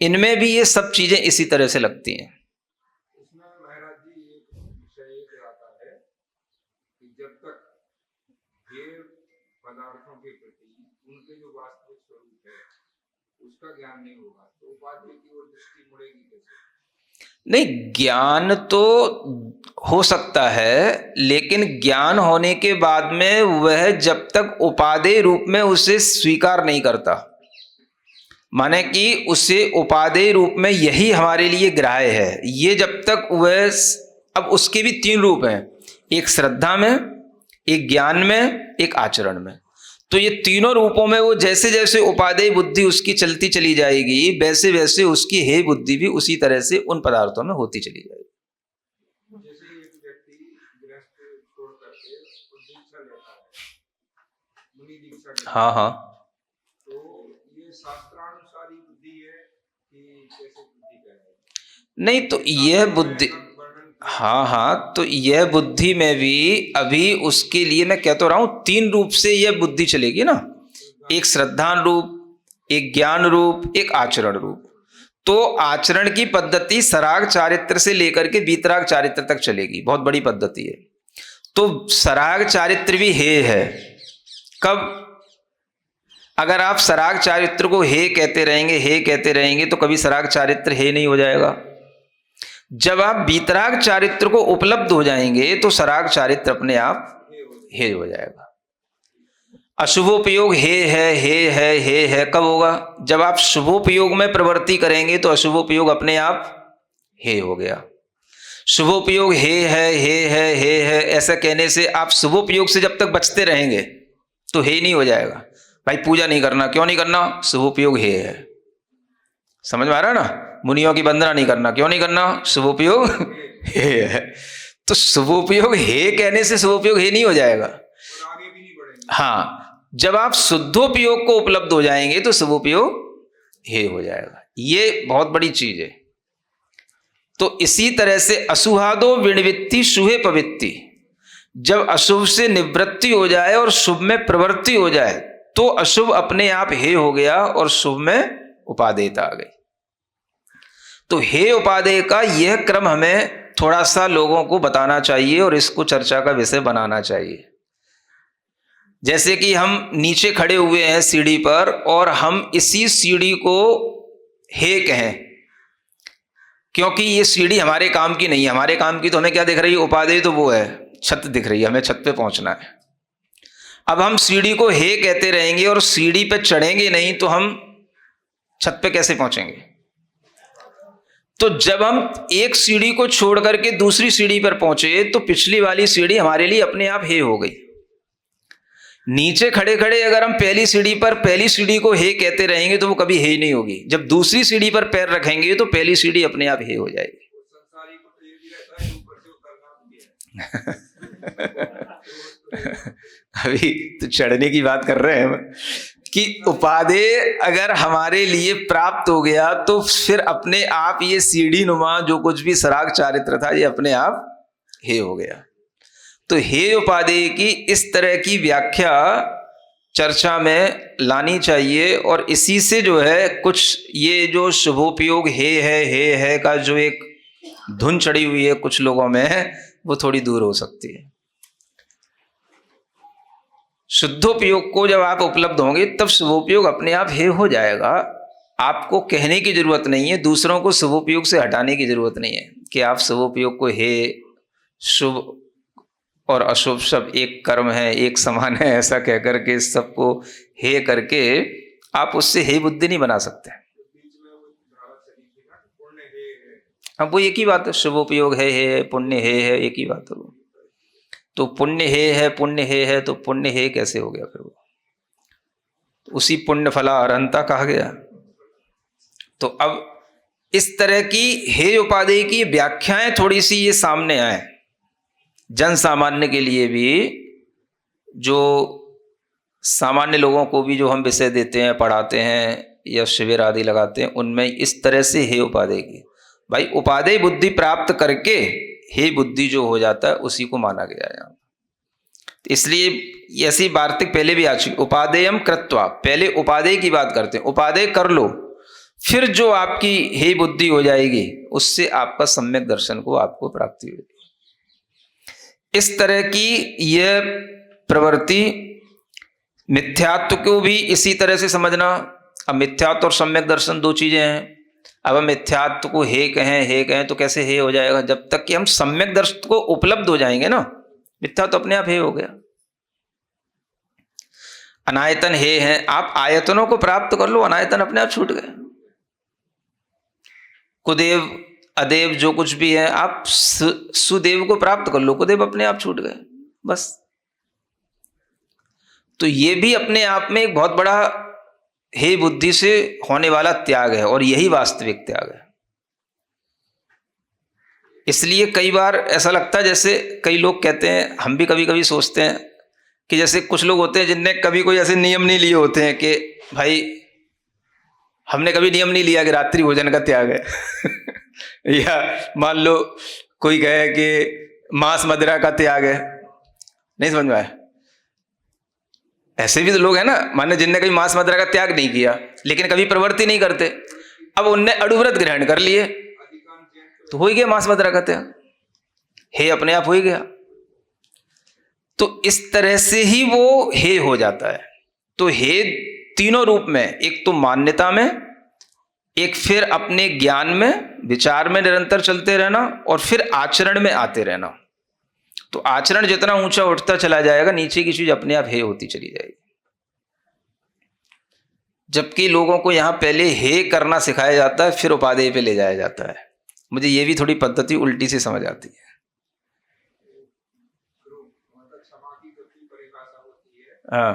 इनमें भी ये सब चीजें इसी तरह से लगती हैं। इसमें महाराज जी एक विषय एक आता है कि जब तक ये पदार्थों के प्रति उनके जो वास्तविक स्वरूप है उसका ज्ञान नहीं होगा तो उपाधि की ओर दृष्टि मुड़ेगी कैसे? नहीं, ज्ञान तो हो सकता है, लेकिन ज्ञान होने के बाद में वह जब तक उपादेय रूप में उसे स्वीकार नहीं करता, माने कि उसे उपादेय रूप में यही हमारे लिए ग्राह्य है, ये जब तक वह, अब उसके भी 3 रूप हैं, एक श्रद्धा में, एक ज्ञान में, एक आचरण में। तो ये तीनों रूपों में वो जैसे जैसे उपादेय बुद्धि उसकी चलती चली जाएगी वैसे वैसे उसकी हे बुद्धि भी उसी तरह से उन पदार्थों में होती चली जाएगी। जैसे एक व्यक्ति गृहस्थ छोड़ करके दीक्षा लेता है, मुनि दीक्षा लेता है, हाँ हाँ, तो ये शास्त्रानुसारी बुद्धि है कि कैसे बुद्धि का है? नहीं तो यह बुद्धि, हाँ हाँ, तो यह बुद्धि में भी अभी उसके लिए मैं कह तो रहा हूं 3 रूप से यह बुद्धि चलेगी ना, एक श्रद्धान रूप, एक ज्ञान रूप, एक आचरण रूप। तो आचरण की पद्धति सराग चारित्र से लेकर के वीतराग चारित्र तक चलेगी, बहुत बड़ी पद्धति है। तो सराग चारित्र भी हे है। कब? अगर आप सराग चारित्र को हे कहते रहेंगे, हे कहते रहेंगे, तो कभी सराग चारित्र हे नहीं हो जाएगा। जब आप वीतराग चारित्र को उपलब्ध हो जाएंगे तो सराग चारित्र अपने आप हे हो जाएगा। अशुभोपयोग हे है, हे है, हे है कब होगा? जब आप शुभोपयोग में प्रवृत्ति करेंगे तो अशुभोपयोग अपने आप हे हो गया। शुभोपयोग हे है, हे है, हे है, ऐसा कहने से आप शुभोपयोग से जब तक बचते रहेंगे तो हे नहीं हो जाएगा। भाई पूजा नहीं करना, क्यों नहीं करना? शुभोपयोग हे है। समझ में आ रहा है ना? मुनियों की वंदना नहीं करना, क्यों नहीं करना? शुभोपयोग हे है। तो शुभोपयोग हे कहने से शुभोपयोग हे नहीं हो जाएगा, और आगे भी नहीं बढ़ेंगे। हाँ, जब आप शुद्धोपयोग को उपलब्ध हो जाएंगे तो शुभोपयोग हे हो जाएगा। ये बहुत बड़ी चीज है। तो इसी तरह से अशुहादो विनिवृत्ति शुहे पवित्ति, जब अशुभ से निवृत्ति हो जाए और शुभ में प्रवृत्ति हो जाए तो अशुभ अपने आप हे हो गया और शुभ में उपादेयता आ गई। तो हे उपादेय का यह क्रम हमें थोड़ा सा लोगों को बताना चाहिए और इसको चर्चा का विषय बनाना चाहिए। जैसे कि हम नीचे खड़े हुए हैं सीढ़ी पर और हम इसी सीढ़ी को हे कहें, क्योंकि ये सीढ़ी हमारे काम की नहीं है। हमारे काम की तो हमें क्या दिख रही है? उपादेय तो वो है, छत दिख रही है, हमें छत पे पहुंचना है। अब हम सीढ़ी को हे कहते रहेंगे और सीढ़ी पे चढ़ेंगे नहीं तो हम छत पे कैसे पहुंचेंगे? तो जब हम एक सीढ़ी को छोड़ करके दूसरी सीढ़ी पर पहुंचे तो पिछली वाली सीढ़ी हमारे लिए अपने आप हे हो गई। नीचे खड़े खड़े अगर हम पहली सीढ़ी पर पहली सीढ़ी को हे कहते रहेंगे तो वो कभी हे नहीं होगी। जब दूसरी सीढ़ी पर पैर रखेंगे तो पहली सीढ़ी अपने आप हे हो जाएगी। संसारी को तो ये भी रहता है ऊपर से उतरना भी है। अभी तो चढ़ने की बात कर रहे हैं हम कि उपादेय अगर हमारे लिए प्राप्त हो गया तो फिर अपने आप ये सीढ़ी नुमा जो कुछ भी सराग चारित्र था ये अपने आप हे हो गया। तो हे उपादेय की इस तरह की व्याख्या चर्चा में लानी चाहिए और इसी से जो है कुछ ये जो शुभोपयोग हे है का जो एक धुन चढ़ी हुई है कुछ लोगों में वो थोड़ी दूर हो सकती है। शुद्धोपयोग को जब आप उपलब्ध होंगे तब शुभोपयोग अपने आप हे हो जाएगा। आपको कहने की जरूरत नहीं है, दूसरों को शुभोपयोग से हटाने की जरूरत नहीं है कि आप शुभोपयोग को हे, शुभ और अशुभ सब एक कर्म है, एक समान है, ऐसा कह करके सबको हे करके आप उससे हे बुद्धि नहीं बना सकते। अब वो एक ही बात है, शुभोपयोग है, पुण्य है, एक ही बात है वो। तो पुण्य है, पुण्य है तो पुण्य है कैसे हो गया? फिर वो उसी पुण्य फला अरहंता कहा गया। तो अब इस तरह की हे उपादेय की व्याख्याएं थोड़ी सी ये सामने आए जन सामान्य के लिए भी, जो सामान्य लोगों को भी जो हम विषय देते हैं, पढ़ाते हैं या शिविर आदि लगाते हैं, उनमें इस तरह से हे उपादेय की, भाई उपादेय बुद्धि प्राप्त करके हे बुद्धि जो हो जाता है उसी को माना गया है यहाँ। इसलिए ऐसी वार्तिक पहले भी आ चुकी, उपादेयम कृत्वा, पहले उपादेय की बात करते हैं, उपादेय कर लो, फिर जो आपकी हे बुद्धि हो जाएगी उससे आपका सम्यक दर्शन को आपको प्राप्ति होगी। इस तरह की यह प्रवृत्ति, मिथ्यात्व को भी इसी तरह से समझना। अब मिथ्यात्व और सम्यक दर्शन दो चीजें हैं। अब हम मिथ्यात्व को हे कहें तो कैसे हे हो जाएगा, जब तक कि हम सम्यक दर्शन को उपलब्ध हो जाएंगे ना, मिथ्या तो अपने आप हे हो गया। अनायतन हे हैं, आप आयतनों को प्राप्त कर लो, अनायतन अपने आप छूट गए। कुदेव अदेव जो कुछ भी है, आप सुदेव को प्राप्त कर लो, कुदेव अपने आप छूट गए, बस। तो ये भी अपने आप में एक बहुत बड़ा हे बुद्धि से होने वाला त्याग है, और यही वास्तविक त्याग है। इसलिए कई बार ऐसा लगता है, जैसे कई लोग कहते हैं, हम भी कभी कभी सोचते हैं कि जैसे कुछ लोग होते हैं जिनने कभी कोई ऐसे नियम नहीं लिए होते हैं कि भाई हमने कभी नियम नहीं लिया कि रात्रि भोजन का त्याग है या मान लो कोई कहे कि मांस मदिरा का त्याग है, नहीं समझ में आया। ऐसे भी तो लोग हैं ना, माने जिनने कभी मांस मदिरा का त्याग नहीं किया लेकिन कभी प्रवृत्ति नहीं करते, अब उनने अड़ुव्रत ग्रहण कर लिए तो हो ही गया मांस मदिरा का त्याग, हे अपने आप हो ही गया। तो इस तरह से ही वो हे हो जाता है। तो हे तीनों रूप में, एक तो मान्यता में, एक फिर अपने ज्ञान में, विचार में निरंतर चलते रहना, और फिर आचरण में आते रहना। तो आचरण जितना ऊंचा उठता चला जाएगा, नीचे की चीज अपने आप हे होती चली जाएगी। जबकि लोगों को यहां पहले हे करना सिखाया जाता है, फिर उपादेय पे ले जाया जाता है। मुझे ये भी थोड़ी पद्धति उल्टी सी समझ आती है। हाँ,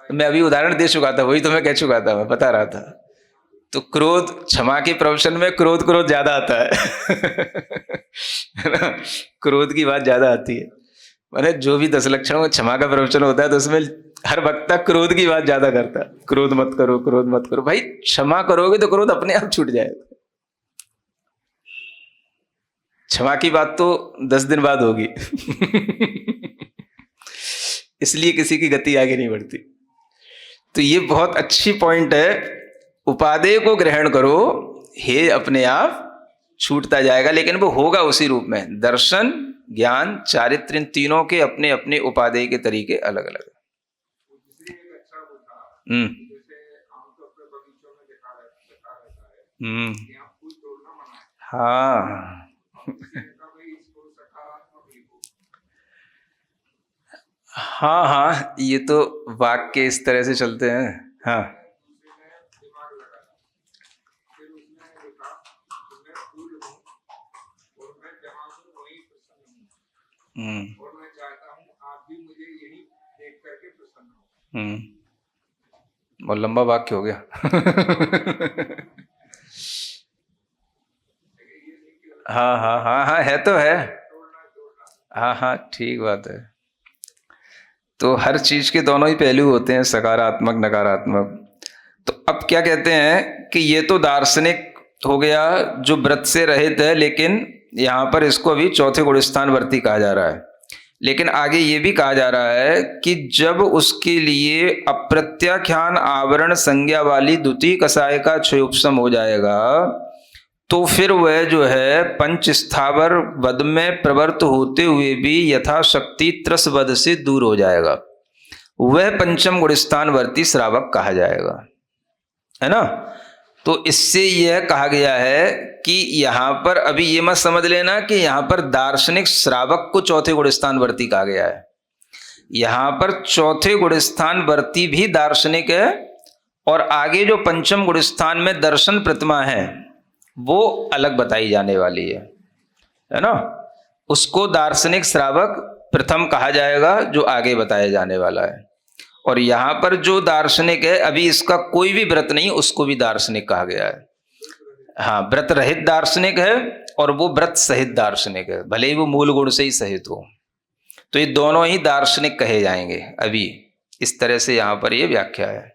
तो मैं अभी उदाहरण दे चुका था, वही तो मैं कह चुका था, मैं बता रहा था। तो क्रोध, क्षमा के प्रवचन में क्रोध ज्यादा आता है ना, क्रोध की बात ज्यादा आती है। मैंने जो भी 10 लक्षणों में क्षमा का प्रवचन होता है तो उसमें हर वक्ता क्रोध की बात ज्यादा करता है, क्रोध मत करो, क्रोध मत करो। भाई क्षमा करोगे तो क्रोध अपने आप छूट जाएगा। क्षमा की बात तो 10 दिन बाद होगी इसलिए किसी की गति आगे नहीं बढ़ती। तो ये बहुत अच्छी पॉइंट है, उपादेय को ग्रहण करो, हे अपने आप छूटता जाएगा, लेकिन वो होगा उसी रूप में। दर्शन, ज्ञान, चारित्र, इन तीनों के अपने अपने उपादेय के तरीके अलग अलग है। हाँ हाँ हाँ, ये तो वाक्य इस तरह से चलते हैं। हाँ, और मैं चाहता हूँ आप भी मुझे यही देख करके प्रसन्न हो। बहुत लंबा वाक्य हो गया हाँ हाँ हाँ हाँ, है तो है। हाँ हाँ, ठीक बात है। तो हर चीज के दोनों ही पहलू होते हैं, सकारात्मक नकारात्मक। तो अब क्या कहते हैं कि ये तो दार्शनिक हो गया जो व्रत से रहित है, लेकिन यहाँ पर इसको अभी चौथे गुणस्थान वर्ती कहा जा रहा है। लेकिन आगे ये भी कहा जा रहा है कि जब उसके लिए अप्रत्याख्यान आवरण संज्ञा वाली द्वितीय कसाय का क्षयोपशम हो जाएगा, तो फिर वह जो है पंच स्थावर वध में प्रवृत्त होते हुए भी यथाशक्ति त्रस वध से दूर हो जाएगा। वह पंचम गुणस्थान वर्ती श्रावक कहा जाएगा, है ना। तो इससे यह कहा गया है कि यहां पर अभी ये मत समझ लेना कि यहां पर दार्शनिक श्रावक को चौथे गुणस्थान वर्ती कहा गया है। यहां पर चौथे गुणस्थान वर्ती भी दार्शनिक है, और आगे जो पंचम गुणस्थान में दर्शन प्रतिमा है वो अलग बताई जाने वाली है ना। उसको दार्शनिक श्रावक प्रथम कहा जाएगा, जो आगे बताया जाने वाला है। और यहां पर जो दार्शनिक है, अभी इसका कोई भी व्रत नहीं, उसको भी दार्शनिक कहा गया है। हाँ, व्रत रहित दार्शनिक है और वो व्रत सहित दार्शनिक है, भले ही वो मूल गुण से ही सहित हो। तो ये दोनों ही दार्शनिक कहे जाएंगे। अभी इस तरह से यहाँ पर ये व्याख्या है,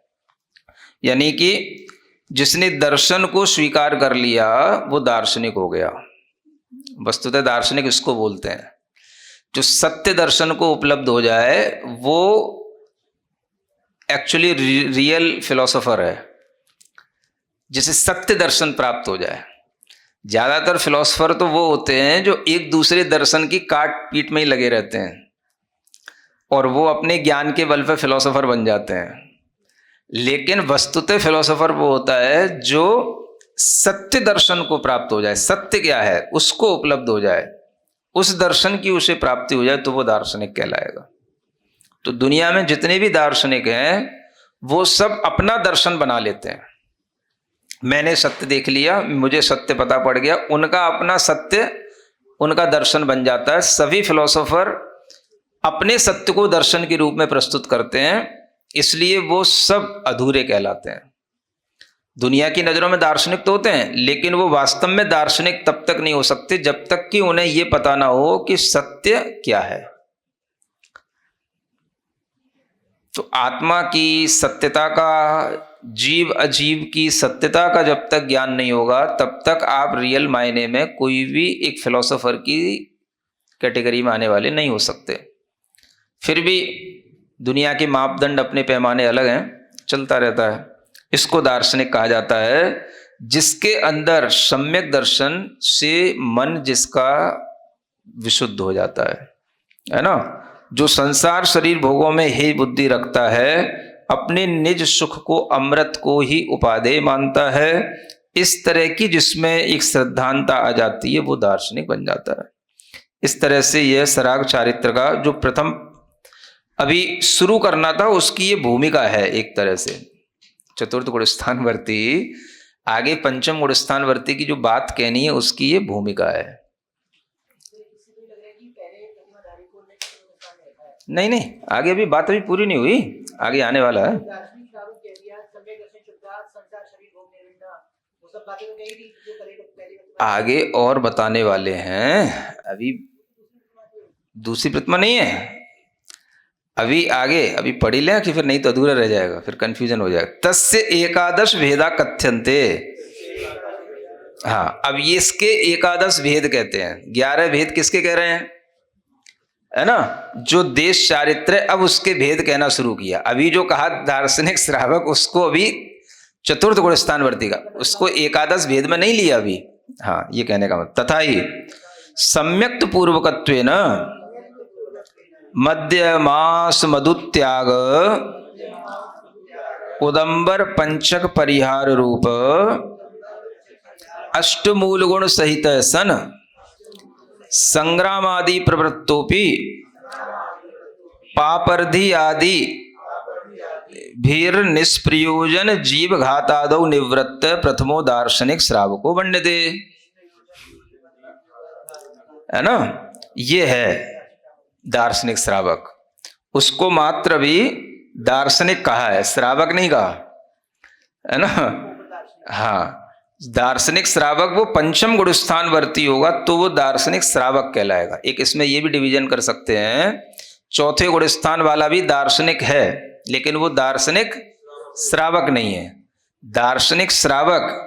यानी कि जिसने दर्शन को स्वीकार कर लिया वो दार्शनिक हो गया। वस्तुतः दार्शनिक इसको बोलते हैं, जो सत्य दर्शन को उपलब्ध हो जाए वो एक्चुअली रियल फिलोसोफर है, जिसे सत्य दर्शन प्राप्त हो जाए। ज्यादातर फिलोसोफर तो वो होते हैं जो एक दूसरे दर्शन की काट पीट में ही लगे रहते हैं और वो अपने ज्ञान के बल पर फिलोसोफर बन जाते हैं। लेकिन वस्तुतः फिलोसोफर वो होता है जो सत्य दर्शन को प्राप्त हो जाए, सत्य क्या है उसको उपलब्ध हो जाए, उस दर्शन की उसे प्राप्ति हो जाए, तो वो दार्शनिक कहलाएगा। तो दुनिया में जितने भी दार्शनिक हैं वो सब अपना दर्शन बना लेते हैं। मैंने सत्य देख लिया, मुझे सत्य पता पड़ गया, उनका अपना सत्य उनका दर्शन बन जाता है। सभी फिलोसोफर अपने सत्य को दर्शन के रूप में प्रस्तुत करते हैं, इसलिए वो सब अधूरे कहलाते हैं। दुनिया की नजरों में दार्शनिक तो होते हैं, लेकिन वो वास्तव में दार्शनिक तब तक नहीं हो सकते जब तक कि उन्हें यह पता ना हो कि सत्य क्या है। तो आत्मा की सत्यता का, जीव अजीव की सत्यता का जब तक ज्ञान नहीं होगा तब तक आप रियल मायने में कोई भी एक फिलोसोफर की कैटेगरी में आने वाले नहीं हो सकते। फिर भी दुनिया के मापदंड अपने पैमाने अलग हैं, चलता रहता है। इसको दार्शनिक कहा जाता है जिसके अंदर सम्यक दर्शन से मन जिसका विशुद्ध हो जाता है ना। जो संसार शरीर भोगों में ही बुद्धि रखता है, अपने निज सुख को अमृत को ही उपादेय मानता है, इस तरह की जिसमें एक श्रद्धांता आ जाती है वो दार्शनिक बन जाता है। इस तरह से यह सराग चारित्र का जो प्रथम अभी शुरू करना था उसकी ये भूमिका है। एक तरह से चतुर्थ गुणस्थानवर्ती आगे पंचम गुणस्थानवर्ती की जो बात कहनी है उसकी ये भूमिका है। नहीं नहीं, आगे अभी बात अभी पूरी नहीं हुई, आगे आने वाला है। आगे और बताने वाले हैं, अभी दूसरी प्रतिमा नहीं है, अभी आगे अभी पढ़ ही लें कि फिर नहीं तो अधूरा रह जाएगा, फिर कंफ्यूजन हो जाएगा। तस्य एकादश भेदा कथ्यन्ते। हाँ, अब ये इसके एकादश भेद कहते हैं। 11 भेद किसके कह रहे हैं, है ना, जो देश चारित्र, अब उसके भेद कहना शुरू किया। अभी जो कहा दार्शनिक श्रावक उसको अभी चतुर्थ गुणस्थानवर्ती का, उसको एकादश भेद में नहीं लिया अभी। हाँ, ये कहने का मतलब तथा ही सम्यक्त पूर्वकत्वेन मध्य मास मधुत्याग उदंबर पंचक परिहार रूप अष्टमूल गुण सहित सन संग्रामादि प्रवृत्तोपि पापर्धि आदि भीर निष्प्रयोजन जीव घातादौ निवृत्त प्रथमो दार्शनिक श्रावको वर्ण्यते। है ना, ये है दार्शनिक श्रावक। उसको मात्र भी दार्शनिक कहा है, श्रावक नहीं कहा, है ना। हाँ, दार्शनिक श्रावक वो पंचम गुणस्थानवर्ती होगा तो वो दार्शनिक श्रावक कहलाएगा। एक इसमें ये भी डिवीजन कर सकते हैं, चौथे गुणस्थान वाला भी दार्शनिक है लेकिन वो दार्शनिक श्रावक नहीं है। दार्शनिक श्रावक,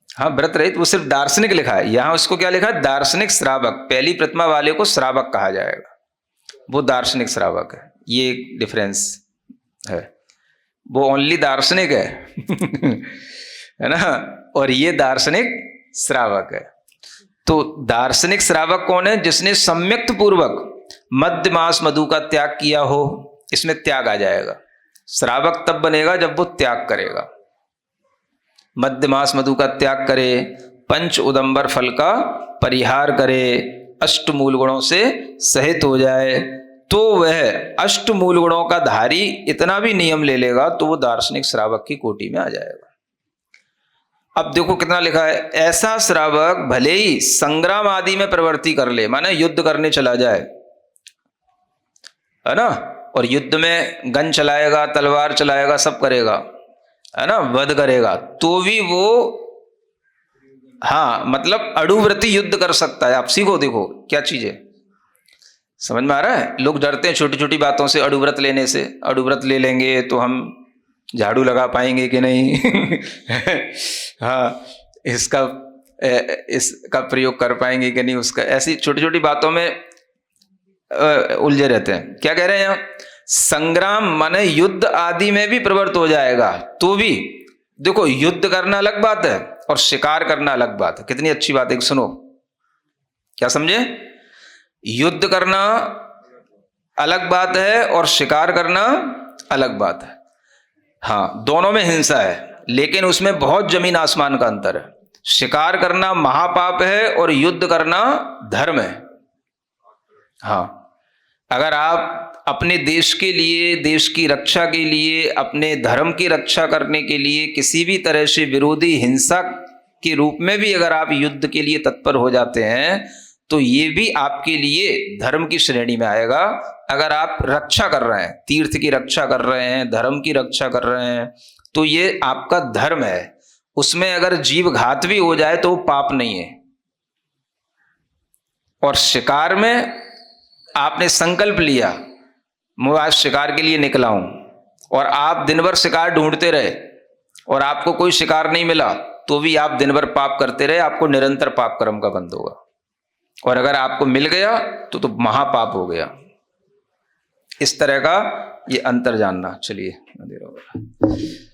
हाँ व्रत रहित, वो सिर्फ दार्शनिक लिखा है, यहां उसको क्या लिखा है, दार्शनिक श्रावक। पहली प्रतिमा वाले को श्रावक कहा जाएगा, वो दार्शनिक श्रावक है। ये एक डिफरेंस है, वो ओनली दार्शनिक है है ना, और ये दार्शनिक श्रावक है। तो दार्शनिक श्रावक कौन है, जिसने सम्यक्त पूर्वक मध्य मास मधु का त्याग किया हो, इसमें त्याग आ जाएगा। श्रावक तब बनेगा जब वो त्याग करेगा, मध्य मास मधु का त्याग करे, पंच उदंबर फल का परिहार करे, अष्टमूल गुणों से सहित हो जाए, तो वह अष्टमूल गुणों का धारी इतना भी नियम ले लेगा तो वो दार्शनिक श्रावक की कोटि में आ जाएगा। अब देखो कितना लिखा है, ऐसा श्रावक भले ही संग्राम आदि में प्रवृत्ति कर ले, माने युद्ध करने चला जाए, है ना, और युद्ध में गन चलाएगा, तलवार चलाएगा, सब करेगा, है ना, वध करेगा, तो भी वो हाँ, मतलब अड़ुव्रती युद्ध कर सकता है। आप सीखो, देखो क्या चीज है, समझ में आ रहा है। लोग डरते हैं छोटी छोटी बातों से, अड़ुव्रत लेने से। अड़ुव्रत ले लेंगे तो हम झाड़ू लगा पाएंगे कि नहीं हाँ, इसका प्रयोग कर पाएंगे कि नहीं, उसका, ऐसी छोटी छोटी बातों में उलझे रहते हैं। क्या कह रहे हैं यहाँ, संग्राम माने युद्ध आदि में भी प्रवृत्त हो जाएगा तो भी, देखो युद्ध करना अलग बात है और शिकार करना अलग बात है। कितनी अच्छी बात है, सुनो, क्या समझे, युद्ध करना अलग बात है और शिकार करना अलग बात है। हाँ, दोनों में हिंसा है, लेकिन उसमें बहुत जमीन आसमान का अंतर है। शिकार करना महापाप है और युद्ध करना धर्म है। हाँ, अगर आप अपने देश के लिए, देश की रक्षा के लिए, अपने धर्म की रक्षा करने के लिए किसी भी तरह से विरोधी हिंसा के रूप में भी अगर आप युद्ध के लिए तत्पर हो जाते हैं तो ये भी आपके लिए धर्म की श्रेणी में आएगा। अगर आप रक्षा कर रहे हैं, तीर्थ की रक्षा कर रहे हैं, धर्म की रक्षा कर रहे हैं, तो ये आपका धर्म है। उसमें अगर जीव घात भी हो जाए तो वो पाप नहीं है। और शिकार में आपने संकल्प लिया, मैं आज शिकार के लिए निकला हूं, और आप दिन भर शिकार ढूंढते रहे और आपको कोई शिकार नहीं मिला, तो भी आप दिन भर पाप करते रहे, आपको निरंतर पाप कर्म का बंध होगा। और अगर आपको मिल गया तो महापाप हो गया। इस तरह का ये अंतर जानना। चलिए, अंधेरा हो गया।